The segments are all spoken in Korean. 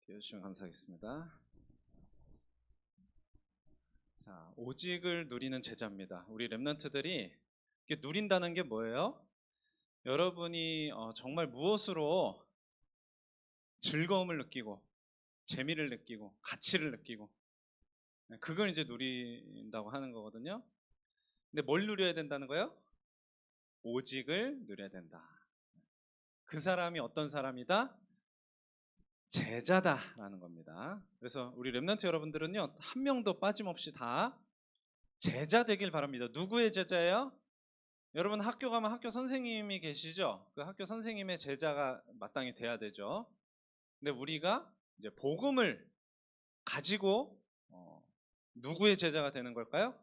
띄워주시면 감사하겠습니다. 자, 오직을 누리는 제자입니다. 우리 랩런트들이 이게 누린다는 게 뭐예요? 여러분이 정말 무엇으로 즐거움을 느끼고 재미를 느끼고 가치를 느끼고 그걸 이제 누린다고 하는 거거든요. 근데 뭘 누려야 된다는 거예요? 오직을 누려야 된다. 그 사람이 어떤 사람이다? 제자다라는 겁니다. 그래서 우리 랩런트 여러분들은요, 한 명도 빠짐없이 다 제자 되길 바랍니다. 누구의 제자예요? 여러분 학교 가면 학교 선생님이 계시죠? 그 학교 선생님의 제자가 마땅히 돼야 되죠. 근데 우리가 이제 복음을 가지고 누구의 제자가 되는 걸까요?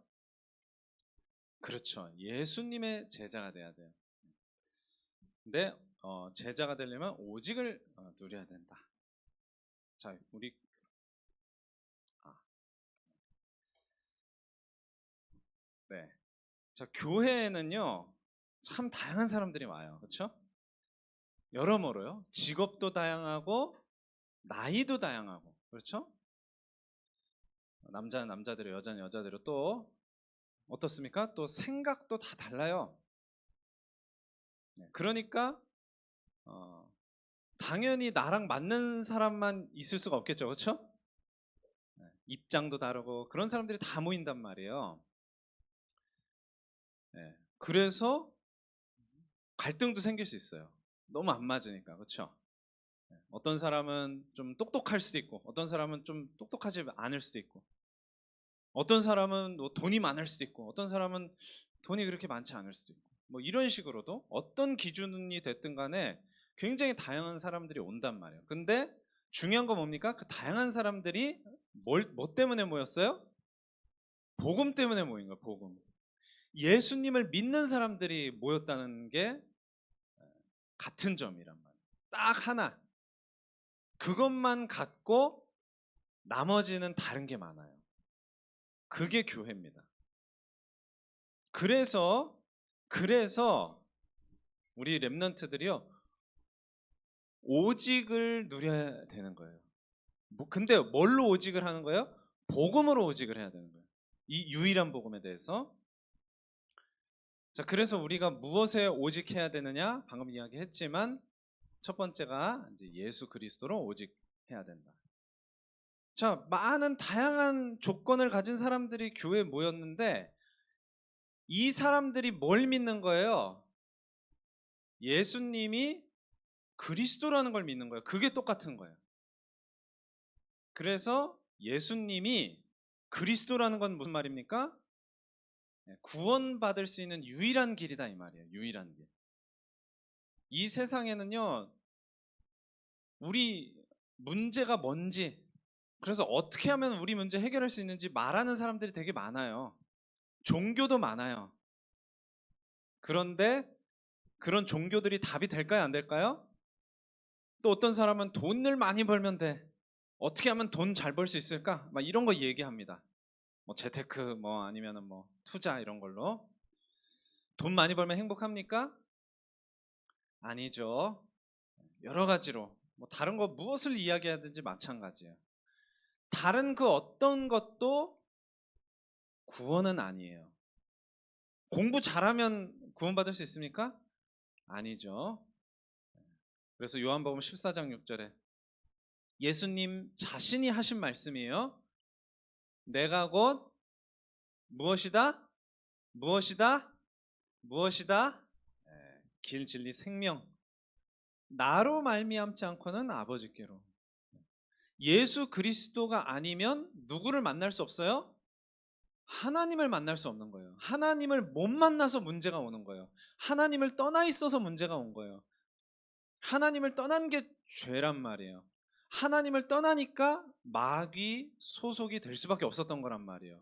그렇죠. 예수님의 제자가 돼야 돼요. 근데 제자가 되려면 오직을 누려야 된다. 자, 우리 아, 네. 자, 교회에는요 참 다양한 사람들이 와요. 그렇죠? 여러모로요. 직업도 다양하고 나이도 다양하고 그렇죠? 남자는 남자대로 여자는 여자대로 또 어떻습니까? 또 생각도 다 달라요. 네, 그러니까 어, 당연히 나랑 맞는 사람만 있을 수가 없겠죠. 그렇죠? 네, 입장도 다르고 그런 사람들이 다 모인단 말이에요. 네, 그래서 갈등도 생길 수 있어요. 너무 안 맞으니까. 그렇죠? 네, 어떤 사람은 좀 똑똑할 수도 있고 어떤 사람은 좀 똑똑하지 않을 수도 있고 어떤 사람은 뭐 돈이 많을 수도 있고 어떤 사람은 돈이 그렇게 많지 않을 수도 있고 뭐 이런 식으로도 어떤 기준이 됐든 간에 굉장히 다양한 사람들이 온단 말이에요. 근데 중요한 건 뭡니까? 그 다양한 사람들이 뭐 때문에 모였어요? 복음 때문에 모인 거예요. 복음. 예수님을 믿는 사람들이 모였다는 게 같은 점이란 말이에요. 딱 하나. 그것만 갖고 나머지는 다른 게 많아요. 그게 교회입니다. 그래서 우리 랩런트들이요 오직을 누려야 되는 거예요. 근데 뭘로 오직을 하는 거예요? 복음으로 오직을 해야 되는 거예요. 이 유일한 복음에 대해서. 자, 그래서 우리가 무엇에 오직해야 되느냐? 방금 이야기했지만 첫 번째가 이제 예수 그리스도로 오직해야 된다. 자, 많은 다양한 조건을 가진 사람들이 교회에 모였는데 이 사람들이 뭘 믿는 거예요? 예수님이 그리스도라는 걸 믿는 거예요. 그게 똑같은 거예요. 그래서 예수님이 그리스도라는 건 무슨 말입니까? 구원받을 수 있는 유일한 길이다 이 말이에요. 유일한 길. 이 세상에는요, 우리 문제가 뭔지, 그래서 어떻게 하면 우리 문제 해결할 수 있는지 말하는 사람들이 되게 많아요. 종교도 많아요. 그런데 그런 종교들이 답이 될까요? 안 될까요? 또 어떤 사람은 돈을 많이 벌면 돼. 어떻게 하면 돈 잘 벌 수 있을까? 막 이런 거 얘기합니다. 뭐 재테크 뭐 아니면은 뭐 투자 이런 걸로 돈 많이 벌면 행복합니까? 아니죠. 여러 가지로 뭐 다른 거 무엇을 이야기하든지 마찬가지예요. 다른 그 어떤 것도 구원은 아니에요. 공부 잘하면 구원받을 수 있습니까? 아니죠. 그래서 요한복음 14장 6절에 예수님 자신이 하신 말씀이에요. 내가 곧 무엇이다? 무엇이다? 무엇이다? 길 진리 생명 나로 말미암지 않고는 아버지께로. 예수 그리스도가 아니면 누구를 만날 수 없어요? 하나님을 만날 수 없는 거예요. 하나님을 못 만나서 문제가 오는 거예요. 하나님을 떠나 있어서 문제가 온 거예요. 하나님을 떠난 게 죄란 말이에요. 하나님을 떠나니까 마귀 소속이 될 수밖에 없었던 거란 말이에요.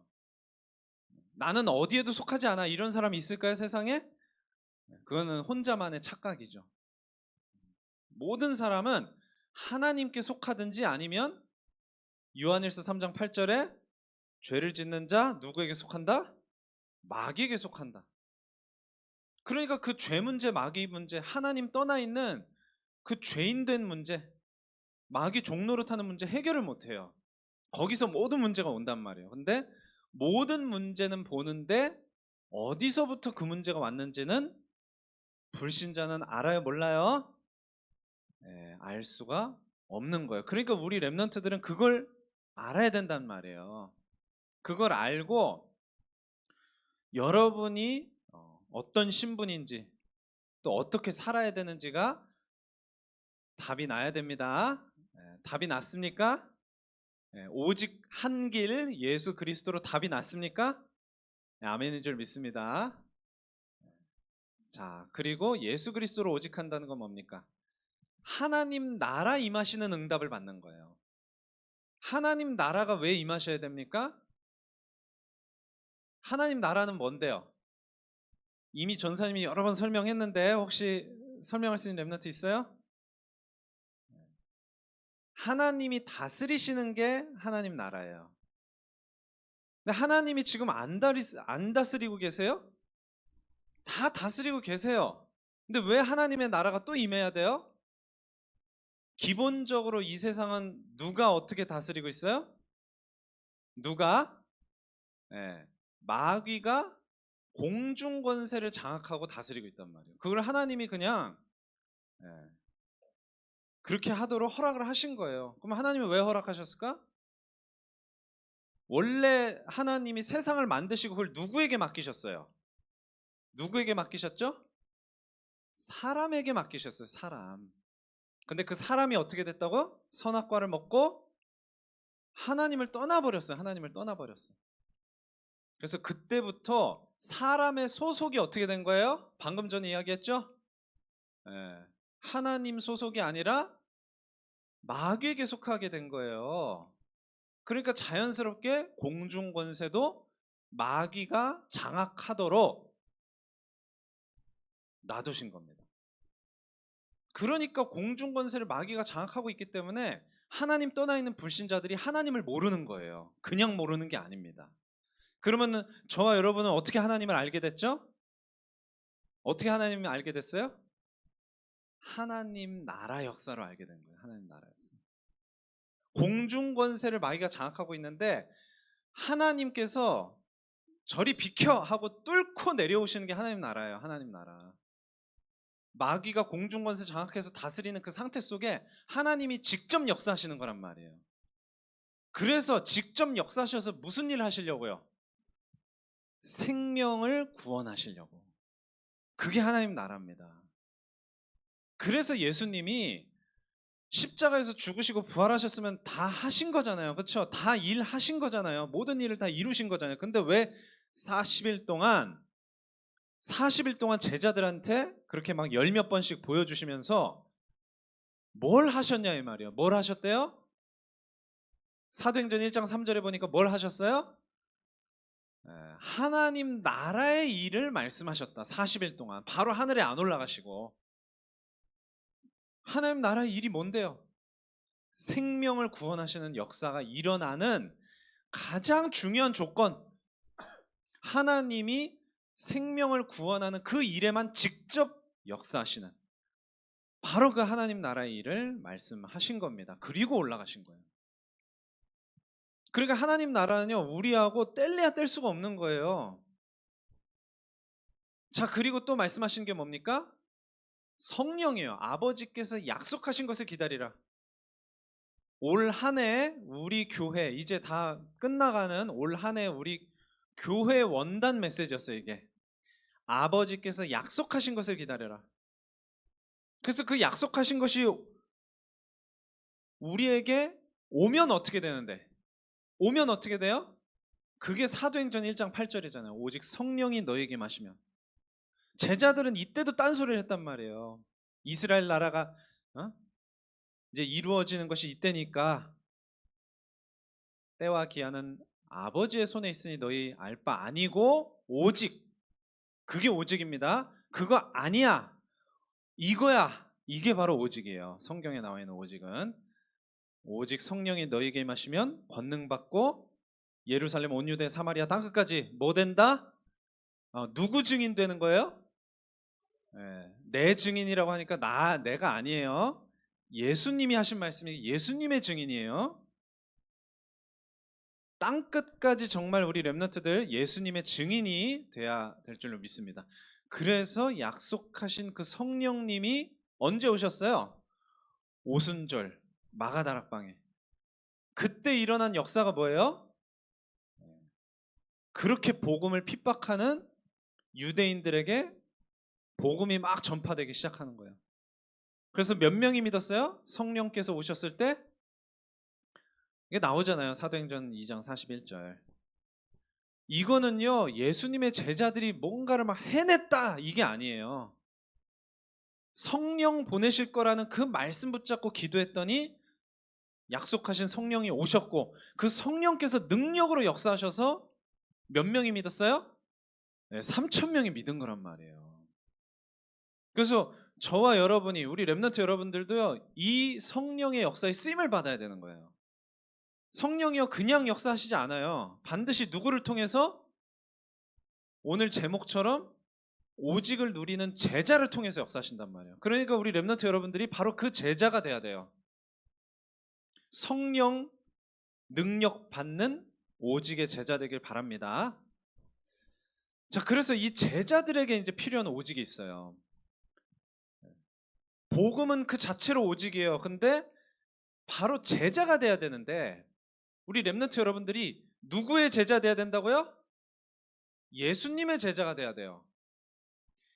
나는 어디에도 속하지 않아. 이런 사람이 있을까요, 세상에? 그거는 혼자만의 착각이죠. 모든 사람은 하나님께 속하든지 아니면 요한일서 3장 8절에 죄를 짓는 자 누구에게 속한다? 마귀에게 속한다. 그러니까 그 죄 문제, 마귀 문제, 하나님 떠나 있는 그 죄인 된 문제, 마귀 종노릇하는 문제 해결을 못해요. 거기서 모든 문제가 온단 말이에요. 근데 모든 문제는 보는데 어디서부터 그 문제가 왔는지는 불신자는 알아요, 몰라요? 예, 알 수가 없는 거예요. 그러니까 우리 렘넌트들은 그걸 알아야 된단 말이에요. 그걸 알고 여러분이 어떤 신분인지 또 어떻게 살아야 되는지가 답이 나야 됩니다. 예, 답이 났습니까? 예, 오직 한 길 예수 그리스도로 답이 났습니까? 예, 아멘인 줄 믿습니다. 자, 그리고 예수 그리스도로 오직 한다는 건 뭡니까? 하나님 나라 임하시는 응답을 받는 거예요. 하나님 나라가 왜 임하셔야 됩니까? 하나님 나라는 뭔데요? 이미 전사님이 여러 번 설명했는데 혹시 설명할 수 있는 렘넌트 있어요? 하나님이 다스리시는 게 하나님 나라예요. 근데 하나님이 지금 안 다스리고 계세요? 다 다스리고 계세요. 근데 왜 하나님의 나라가 또 임해야 돼요? 기본적으로 이 세상은 누가 어떻게 다스리고 있어요? 누가? 예, 마귀가 공중 권세를 장악하고 다스리고 있단 말이에요. 그걸 하나님이 그냥 예, 그렇게 하도록 허락을 하신 거예요. 그럼 하나님이 왜 허락하셨을까? 원래 하나님이 세상을 만드시고 그걸 누구에게 맡기셨어요? 누구에게 맡기셨죠? 사람에게 맡기셨어요. 사람. 근데 그 사람이 어떻게 됐다고? 선악과를 먹고 하나님을 떠나버렸어요. 하나님을 떠나버렸어요. 그래서 그때부터 사람의 소속이 어떻게 된 거예요? 방금 전에 이야기했죠? 예, 하나님 소속이 아니라 마귀에게 속하게 된 거예요. 그러니까 자연스럽게 공중 권세도 마귀가 장악하도록 놔두신 겁니다. 그러니까 공중 권세를 마귀가 장악하고 있기 때문에 하나님 떠나 있는 불신자들이 하나님을 모르는 거예요. 그냥 모르는 게 아닙니다. 그러면은 저와 여러분은 어떻게 하나님을 알게 됐죠? 어떻게 하나님을 알게 됐어요? 하나님 나라 역사로 알게 된 거예요. 하나님 나라 역사. 공중 권세를 마귀가 장악하고 있는데 하나님께서 저리 비켜 하고 뚫고 내려오시는 게 하나님 나라예요. 하나님 나라. 마귀가 공중 권세 장악해서 다스리는 그 상태 속에 하나님이 직접 역사하시는 거란 말이에요. 그래서 직접 역사하셔서 무슨 일을 하시려고요? 생명을 구원하시려고. 그게 하나님 나라입니다. 그래서 예수님이 십자가에서 죽으시고 부활하셨으면 다 하신 거잖아요. 그렇죠? 다 일하신 거잖아요. 모든 일을 다 이루신 거잖아요. 근데 왜 40일 동안 제자들한테 그렇게 막 열 몇 번씩 보여주시면서 뭘 하셨냐 이 말이에요. 뭘 하셨대요? 사도행전 1장 3절에 보니까 뭘 하셨어요? 하나님 나라의 일을 말씀하셨다. 40일 동안 바로 하늘에 안 올라가시고. 하나님 나라의 일이 뭔데요? 생명을 구원하시는 역사가 일어나는 가장 중요한 조건, 하나님이 생명을 구원하는 그 일에만 직접 역사하시는 바로 그 하나님 나라의 일을 말씀하신 겁니다. 그리고 올라가신 거예요. 그러니까 하나님 나라는요, 우리하고 뗄래야 뗄 수가 없는 거예요. 자, 그리고 또 말씀하신 게 뭡니까? 성령이에요. 아버지께서 약속하신 것을 기다리라. 올 한 해 우리 교회 이제 다 끝나가는 올 한 해 우리 교회 원단 메시지였어요. 이게 아버지께서 약속하신 것을 기다려라. 그래서 그 약속하신 것이 우리에게 오면 어떻게 되는데? 오면 어떻게 돼요? 그게 사도행전 1장 8절이잖아요. 오직 성령이 너에게 마시면. 제자들은 이때도 딴소리를 했단 말이에요. 이스라엘 나라가 이제 이루어지는 것이 이때니까 때와 기한은 아버지의 손에 있으니 너희 알 바 아니고 오직, 그게 오직입니다. 그거 아니야, 이거야. 이게 바로 오직이에요. 성경에 나와 있는 오직은 오직 성령이 너희에게 임하시면 권능 받고 예루살렘 온 유대 사마리아 땅끝까지 뭐 된다? 누구 증인 되는 거예요? 내 증인이라고 하니까 내가 아니에요. 예수님이 하신 말씀이 예수님의 증인이에요. 땅끝까지 정말 우리 렘넌트들 예수님의 증인이 돼야 될 줄로 믿습니다. 그래서 약속하신 그 성령님이 언제 오셨어요? 오순절 마가다락방에. 그때 일어난 역사가 뭐예요? 그렇게 복음을 핍박하는 유대인들에게 복음이 막 전파되기 시작하는 거예요. 그래서 몇 명이 믿었어요? 성령께서 오셨을 때 이게 나오잖아요. 사도행전 2장 41절. 이거는요, 예수님의 제자들이 뭔가를 막 해냈다 이게 아니에요. 성령 보내실 거라는 그 말씀 붙잡고 기도했더니 약속하신 성령이 오셨고, 그 성령께서 능력으로 역사하셔서 몇 명이 믿었어요? 네, 3천 명이 믿은 거란 말이에요. 그래서 저와 여러분이, 우리 렘넌트 여러분들도요, 이 성령의 역사에 쓰임을 받아야 되는 거예요. 성령이요 그냥 역사하시지 않아요. 반드시 누구를 통해서? 오늘 제목처럼 오직을 누리는 제자를 통해서 역사하신단 말이에요. 그러니까 우리 렘넌트 여러분들이 바로 그 제자가 돼야 돼요. 성령 능력 받는 오직의 제자 되길 바랍니다. 자, 그래서 이 제자들에게 이제 필요한 오직이 있어요. 복음은 그 자체로 오직이에요. 근데 바로 제자가 돼야 되는데, 우리 렘넌트 여러분들이 누구의 제자 돼야 된다고요? 예수님의 제자가 돼야 돼요.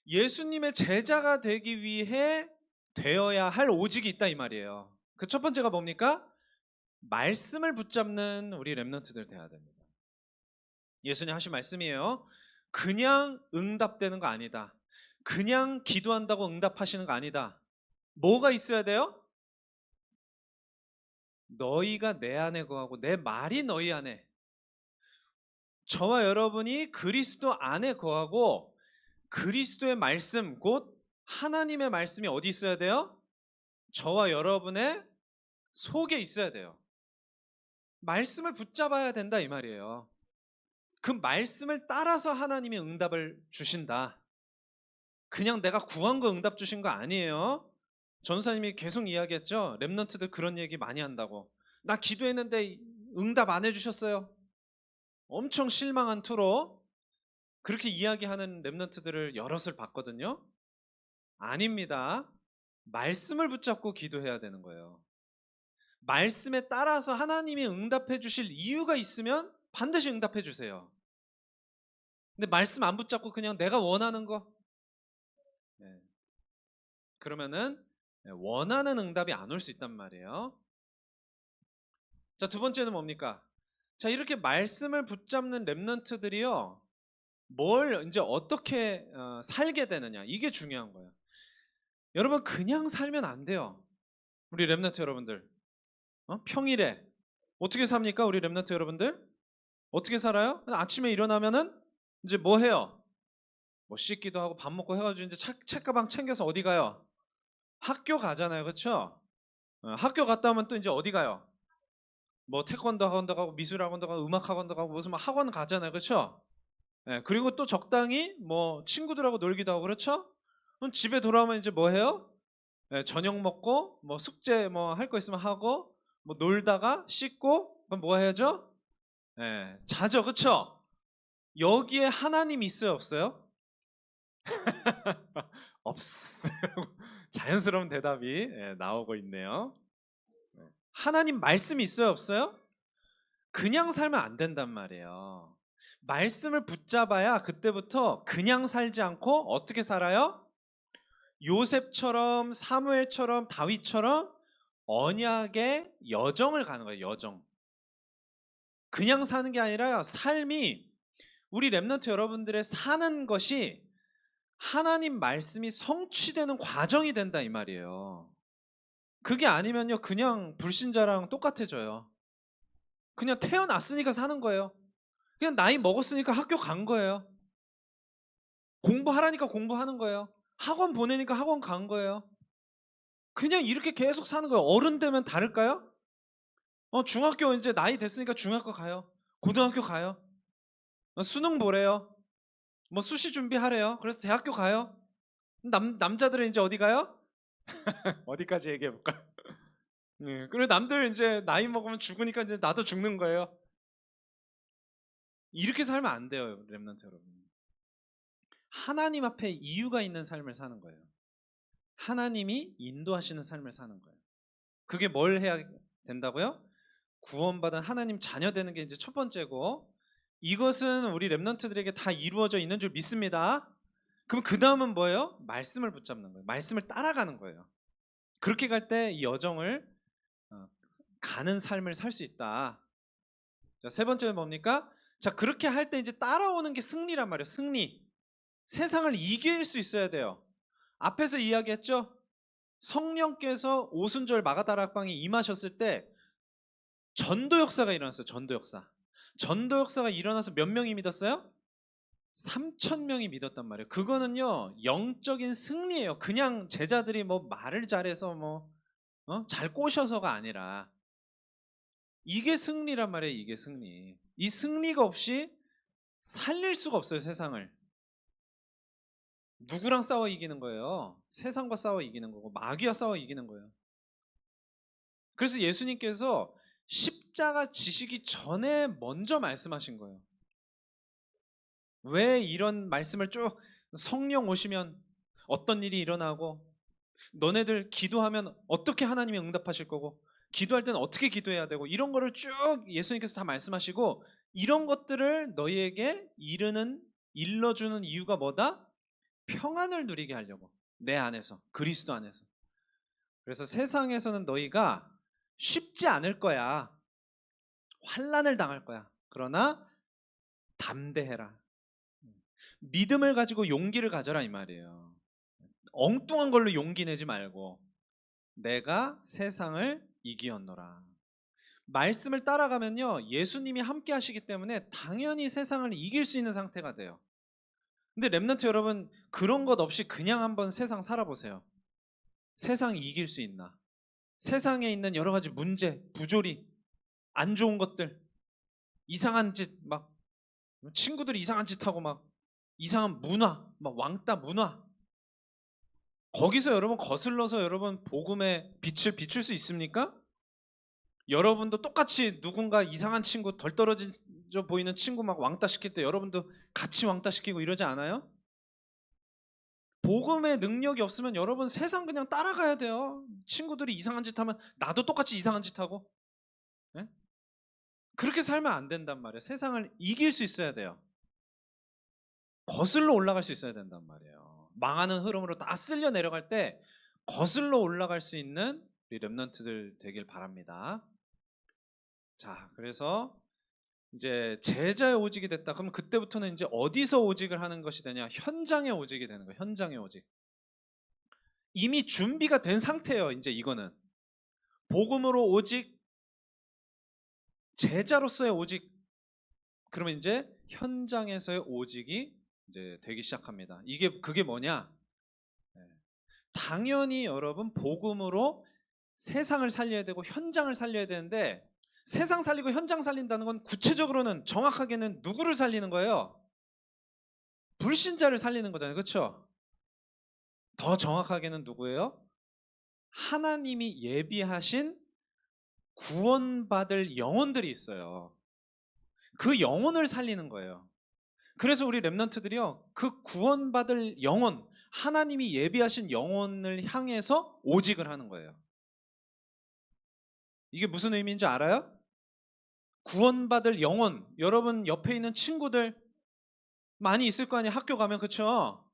예수님의 제자가 되기 위해 되어야 할 오직이 있다 이 말이에요. 그 첫 번째가 뭡니까? 말씀을 붙잡는 우리 렘넌트들 돼야 됩니다. 예수님 하신 말씀이에요. 그냥 응답되는 거 아니다. 그냥 기도한다고 응답하시는 거 아니다. 뭐가 있어야 돼요? 너희가 내 안에 거하고 내 말이 너희 안에. 저와 여러분이 그리스도 안에 거하고 그리스도의 말씀, 곧 하나님의 말씀이 어디 있어야 돼요? 저와 여러분의 속에 있어야 돼요. 말씀을 붙잡아야 된다 이 말이에요. 그 말씀을 따라서 하나님이 응답을 주신다. 그냥 내가 구한 거 응답 주신 거 아니에요. 전사님이 계속 이야기했죠. 렘넌트들 그런 얘기 많이 한다고. 나 기도했는데 응답 안 해주셨어요. 엄청 실망한 투로 그렇게 이야기하는 렘넌트들을 여럿을 봤거든요. 아닙니다. 말씀을 붙잡고 기도해야 되는 거예요. 말씀에 따라서 하나님이 응답해 주실 이유가 있으면 반드시 응답해 주세요. 근데 말씀 안 붙잡고 그냥 내가 원하는 거, 네. 그러면은 원하는 응답이 안 올 수 있단 말이에요. 자, 두 번째는 뭡니까? 자, 이렇게 말씀을 붙잡는 렘넌트들이요, 뭘 이제 어떻게 살게 되느냐, 이게 중요한 거예요. 여러분, 그냥 살면 안 돼요. 우리 렘넌트 여러분들, 평일에 어떻게 삽니까? 우리 렘넌트 여러분들 어떻게 살아요? 아침에 일어나면은 이제 뭐 해요? 뭐 씻기도 하고 밥 먹고 해가지고 이제 책가방 챙겨서 어디 가요? 학교 가잖아요, 그렇죠? 학교 갔다 오면 또 이제 어디 가요? 뭐 태권도 학원도 가고 미술 학원도 가고 음악 학원도 가고 무슨 뭐 학원 가잖아요, 그렇죠? 그리고 또 적당히 뭐 친구들하고 놀기도 하고, 그렇죠? 그럼 집에 돌아오면 이제 뭐 해요? 저녁 먹고 뭐 숙제 뭐 할 거 있으면 하고 뭐 놀다가 씻고 그럼 뭐 해야죠? 자죠, 그렇죠? 여기에 하나님이 있어요, 없어요? 없어요. 자연스러운 대답이 나오고 있네요. 하나님 말씀이 있어요, 없어요? 그냥 살면 안 된단 말이에요. 말씀을 붙잡아야 그때부터 그냥 살지 않고 어떻게 살아요? 요셉처럼, 사무엘처럼, 다윗처럼 언약의 여정을 가는 거예요. 여정. 그냥 사는 게 아니라 삶이, 우리 렘넌트 여러분들의 사는 것이 하나님 말씀이 성취되는 과정이 된다 이 말이에요. 그게 아니면요, 그냥 불신자랑 똑같아져요. 그냥 태어났으니까 사는 거예요. 그냥 나이 먹었으니까 학교 간 거예요. 공부하라니까 공부하는 거예요. 학원 보내니까 학원 간 거예요. 그냥 이렇게 계속 사는 거예요. 어른 되면 다를까요? 중학교 이제 나이 됐으니까 중학교 가요. 고등학교 가요. 수능 보래요. 뭐 수시 준비하래요. 그래서 대학교 가요. 남자들은 이제 어디 가요? 어디까지 얘기해 볼까? 네, 그리고 남들 이제 나이 먹으면 죽으니까 이제 나도 죽는 거예요. 이렇게 살면 안 돼요, 렘넌트 여러분. 하나님 앞에 이유가 있는 삶을 사는 거예요. 하나님이 인도하시는 삶을 사는 거예요. 그게 뭘 해야 된다고요? 구원받은 하나님 자녀 되는 게 이제 첫 번째고, 이것은 우리 렘넌트들에게 다 이루어져 있는 줄 믿습니다. 그럼 그 다음은 뭐예요? 말씀을 붙잡는 거예요. 말씀을 따라가는 거예요. 그렇게 갈 때 이 여정을 가는 삶을 살 수 있다. 자, 세 번째는 뭡니까? 자, 그렇게 할 때 이제 따라오는 게 승리란 말이에요. 승리. 세상을 이길 수 있어야 돼요. 앞에서 이야기했죠? 성령께서 오순절 마가다락방에 임하셨을 때 전도 역사가 일어났어요. 전도 역사. 전도 역사가 일어나서 몇 명이 믿었어요? 3천 명이 믿었단 말이에요. 그거는요, 영적인 승리예요. 그냥 제자들이 뭐 말을 잘해서 잘 꼬셔서가 아니라, 이게 승리란 말이에요. 이게 승리. 이 승리가 없이 살릴 수가 없어요. 세상을. 누구랑 싸워 이기는 거예요? 세상과 싸워 이기는 거고, 마귀와 싸워 이기는 거예요. 그래서 예수님께서 십자가 지시기 전에 먼저 말씀하신 거예요. 왜 이런 말씀을 쭉, 성령 오시면 어떤 일이 일어나고, 너네들 기도하면 어떻게 하나님이 응답하실 거고, 기도할 때는 어떻게 기도해야 되고, 이런 거를 쭉 예수님께서 다 말씀하시고, 이런 것들을 너희에게 일러주는 이유가 뭐다? 평안을 누리게 하려고. 내 안에서, 그리스도 안에서. 그래서 세상에서는 너희가 쉽지 않을 거야. 환난을 당할 거야. 그러나 담대해라. 믿음을 가지고 용기를 가져라 이 말이에요. 엉뚱한 걸로 용기 내지 말고, 내가 세상을 이기었노라. 말씀을 따라가면요, 예수님이 함께 하시기 때문에 당연히 세상을 이길 수 있는 상태가 돼요. 근데 렘넌트 여러분, 그런 것 없이 그냥 한번 세상 살아보세요. 세상 이길 수 있나? 세상에 있는 여러 가지 문제, 부조리, 안 좋은 것들, 이상한 짓, 막 친구들이 이상한 짓 하고, 막 이상한 문화, 막 왕따 문화, 거기서 여러분 거슬러서 여러분 복음의 빛을 비출 수 있습니까? 여러분도 똑같이 누군가 이상한 친구, 덜 떨어져 보이는 친구 막 왕따 시킬 때 여러분도 같이 왕따 시키고 이러지 않아요? 복음의 능력이 없으면 여러분 세상 그냥 따라가야 돼요. 친구들이 이상한 짓 하면 나도 똑같이 이상한 짓 하고. 예? 그렇게 살면 안 된단 말이에요. 세상을 이길 수 있어야 돼요. 거슬러 올라갈 수 있어야 된단 말이에요. 망하는 흐름으로 다 쓸려 내려갈 때 거슬러 올라갈 수 있는 우리 렘넌트들 되길 바랍니다. 자, 그래서 이제 제자의 오직이 됐다. 그럼 그때부터는 이제 어디서 오직을 하는 것이 되냐? 현장에 오직이 되는 거예요. 현장에 오직. 이미 준비가 된 상태예요. 이제 이거는 복음으로 오직, 제자로서의 오직. 그러면 이제 현장에서의 오직이 이제 되기 시작합니다. 그게 뭐냐? 네. 당연히 여러분 복음으로 세상을 살려야 되고 현장을 살려야 되는데, 세상 살리고 현장 살린다는 건 구체적으로는 정확하게는 누구를 살리는 거예요? 불신자를 살리는 거잖아요. 그렇죠? 더 정확하게는 누구예요? 하나님이 예비하신 구원받을 영혼들이 있어요. 그 영혼을 살리는 거예요. 그래서 우리 렘넌트들이요, 그 구원받을 영혼, 하나님이 예비하신 영혼을 향해서 오직을 하는 거예요. 이게 무슨 의미인지 알아요? 구원받을 영혼, 여러분 옆에 있는 친구들 많이 있을 거 아니에요. 학교 가면. 그쵸?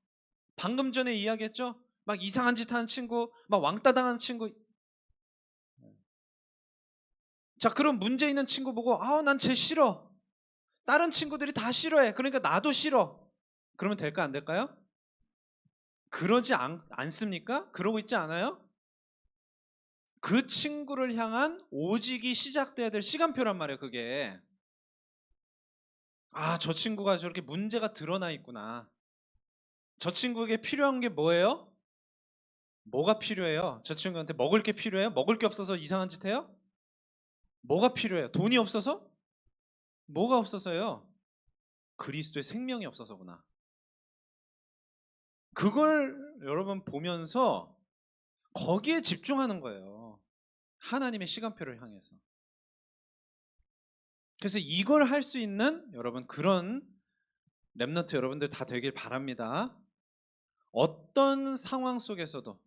방금 전에 이야기했죠? 막 이상한 짓 하는 친구, 막 왕따 당하는 친구. 자, 그럼 문제 있는 친구 보고, 난 쟤 싫어. 다른 친구들이 다 싫어해. 그러니까 나도 싫어. 그러면 될까 안 될까요? 그러지 않습니까? 그러고 있지 않아요? 그 친구를 향한 오직이 시작돼야 될 시간표란 말이에요. 그게. 저 친구가 저렇게 문제가 드러나 있구나. 저 친구에게 필요한 게 뭐예요? 뭐가 필요해요? 저 친구한테 먹을 게 필요해요? 먹을 게 없어서 이상한 짓 해요? 뭐가 필요해요? 돈이 없어서? 뭐가 없어서요? 그리스도의 생명이 없어서구나. 그걸 여러분 보면서 거기에 집중하는 거예요. 하나님의 시간표를 향해서. 그래서 이걸 할 수 있는 여러분 그런 렘넌트 여러분들 다 되길 바랍니다. 어떤 상황 속에서도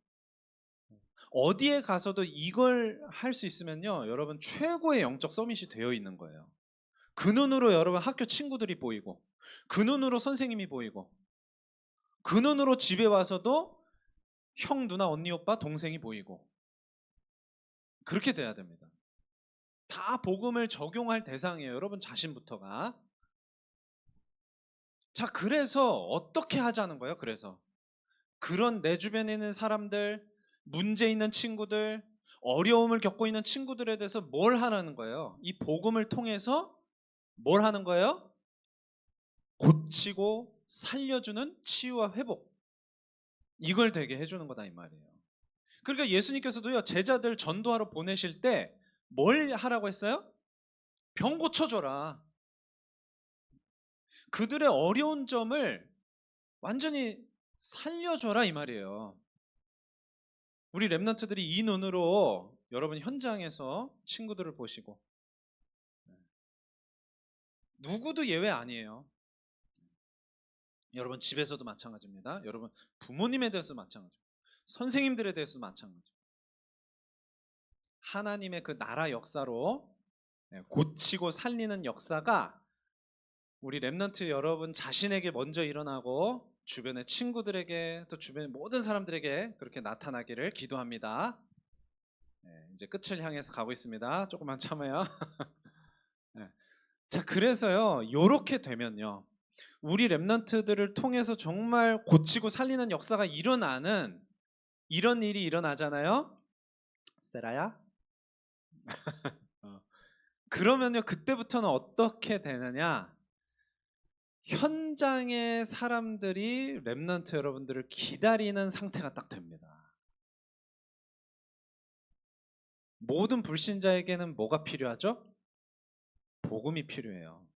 어디에 가서도 이걸 할 수 있으면요, 여러분 최고의 영적 서밋이 되어 있는 거예요. 그 눈으로 여러분 학교 친구들이 보이고, 그 눈으로 선생님이 보이고, 그 눈으로 집에 와서도 형, 누나, 언니, 오빠, 동생이 보이고, 그렇게 돼야 됩니다. 다 복음을 적용할 대상이에요, 여러분 자신부터가. 자, 그래서 어떻게 하자는 거예요? 그래서 그런 내 주변에 있는 사람들, 문제 있는 친구들, 어려움을 겪고 있는 친구들에 대해서 뭘 하라는 거예요? 이 복음을 통해서 뭘 하는 거예요? 고치고 살려주는 치유와 회복. 이걸 되게 해주는 거다 이 말이에요. 그러니까 예수님께서도요, 제자들 전도하러 보내실 때 뭘 하라고 했어요? 병 고쳐줘라. 그들의 어려운 점을 완전히 살려줘라 이 말이에요. 우리 랩런트들이 이 눈으로 여러분 현장에서 친구들을 보시고, 누구도 예외 아니에요. 여러분 집에서도 마찬가지입니다. 여러분 부모님에 대해서 마찬가지고, 선생님들에 대해서도 마찬가지. 하나님의 그 나라 역사로 고치고 살리는 역사가 우리 랩런트 여러분 자신에게 먼저 일어나고 주변의 친구들에게 또 주변의 모든 사람들에게 그렇게 나타나기를 기도합니다. 이제 끝을 향해서 가고 있습니다. 조금만 참아요. 네. 자, 그래서요, 요렇게 되면요, 우리 랩런트들을 통해서 정말 고치고 살리는 역사가 일어나는 이런 일이 일어나잖아요. 세라야? 그러면요, 그때부터는 어떻게 되느냐? 현장의 사람들이 랩런트 여러분들을 기다리는 상태가 딱 됩니다. 모든 불신자에게는 뭐가 필요하죠? 복음이 필요해요.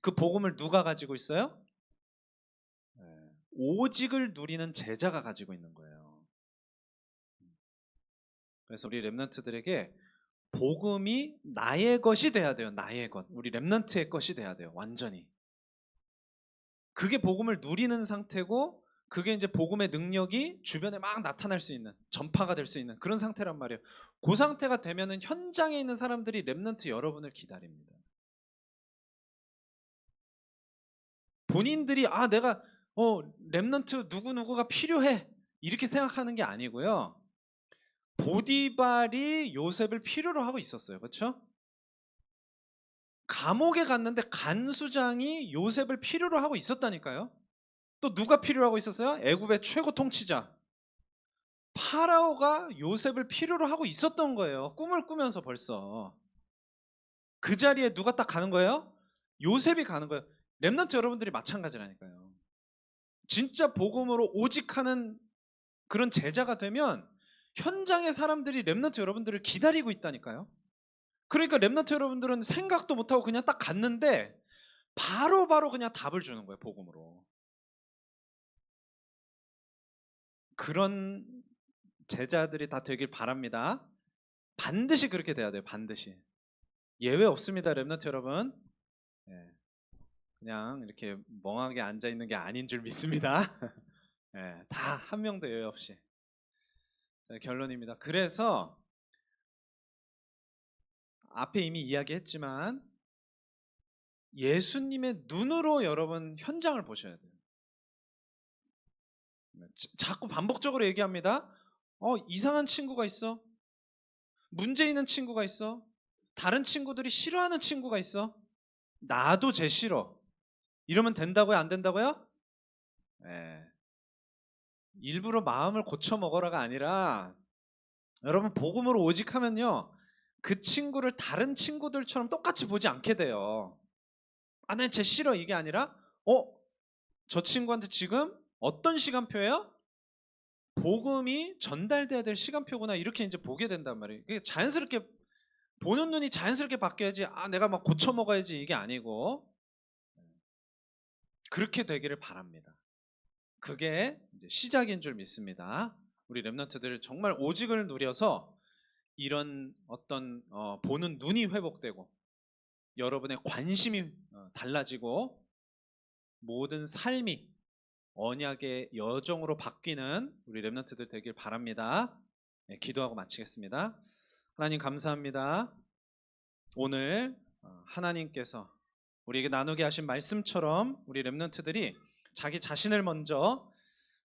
그 복음을 누가 가지고 있어요? 오직을 누리는 제자가 가지고 있는 거예요. 그래서 우리 랩런트들에게 복음이 나의 것이 돼야 돼요. 나의 것. 우리 랩런트의 것이 돼야 돼요. 완전히. 그게 복음을 누리는 상태고, 그게 이제 복음의 능력이 주변에 막 나타날 수 있는, 전파가 될 수 있는 그런 상태란 말이에요. 그 상태가 되면은 현장에 있는 사람들이 랩런트 여러분을 기다립니다. 본인들이 내가 랩런트 누구누구가 필요해 이렇게 생각하는 게 아니고요. 보디발이 요셉을 필요로 하고 있었어요. 그렇죠? 감옥에 갔는데 간수장이 요셉을 필요로 하고 있었다니까요. 또 누가 필요로 하고 있었어요? 애굽의 최고 통치자 파라오가 요셉을 필요로 하고 있었던 거예요. 꿈을 꾸면서 벌써. 그 자리에 누가 딱 가는 거예요? 요셉이 가는 거예요. 랩런트 여러분들이 마찬가지라니까요. 진짜 복음으로 오직하는 그런 제자가 되면 현장의 사람들이 랩런트 여러분들을 기다리고 있다니까요. 그러니까 랩런트 여러분들은 생각도 못하고 그냥 딱 갔는데 바로 그냥 답을 주는 거예요. 복음으로. 그런 제자들이 다 되길 바랍니다. 반드시 그렇게 돼야 돼요. 반드시. 예외 없습니다. 랩런트 여러분. 그냥 이렇게 멍하게 앉아있는 게 아닌 줄 믿습니다. 다 한 명도 예외 없이. 자, 결론입니다. 그래서 앞에 이미 이야기했지만 예수님의 눈으로 여러분 현장을 보셔야 돼요. 자꾸 반복적으로 얘기합니다. 이상한 친구가 있어. 문제 있는 친구가 있어. 다른 친구들이 싫어하는 친구가 있어. 나도 쟤 싫어. 이러면 된다고요? 안 된다고요? 일부러 마음을 고쳐 먹어라가 아니라 여러분 복음으로 오직하면요, 그 친구를 다른 친구들처럼 똑같이 보지 않게 돼요. 난 쟤 싫어 이게 아니라 저 친구한테 지금 어떤 시간표예요? 복음이 전달돼야 될 시간표구나 이렇게 이제 보게 된단 말이에요. 그게 자연스럽게 보는 눈이 자연스럽게 바뀌어야지 내가 막 고쳐 먹어야지 이게 아니고 그렇게 되기를 바랍니다. 그게 이제 시작인 줄 믿습니다. 우리 렘넌트들 정말 오직을 누려서 이런 어떤 보는 눈이 회복되고 여러분의 관심이 달라지고 모든 삶이 언약의 여정으로 바뀌는 우리 렘넌트들 되길 바랍니다. 네, 기도하고 마치겠습니다. 하나님 감사합니다. 오늘 하나님께서 우리에게 나누게 하신 말씀처럼 우리 렘넌트들이 자기 자신을 먼저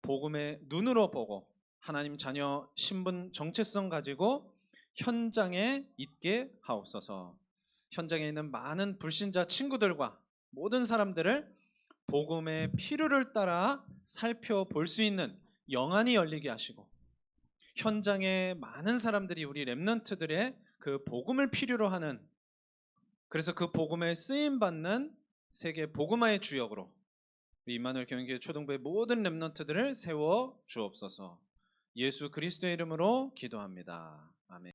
복음의 눈으로 보고 하나님 자녀 신분 정체성 가지고 현장에 있게 하옵소서. 현장에 있는 많은 불신자 친구들과 모든 사람들을 복음의 필요를 따라 살펴볼 수 있는 영안이 열리게 하시고 현장에 많은 사람들이 우리 렘넌트들의 그 복음을 필요로 하는, 그래서 그 복음에 쓰임 받는 세계 복음화의 주역으로 임마누엘 교인교회 초등부의 모든 렘넌트들을 세워 주옵소서. 예수 그리스도의 이름으로 기도합니다. 아멘.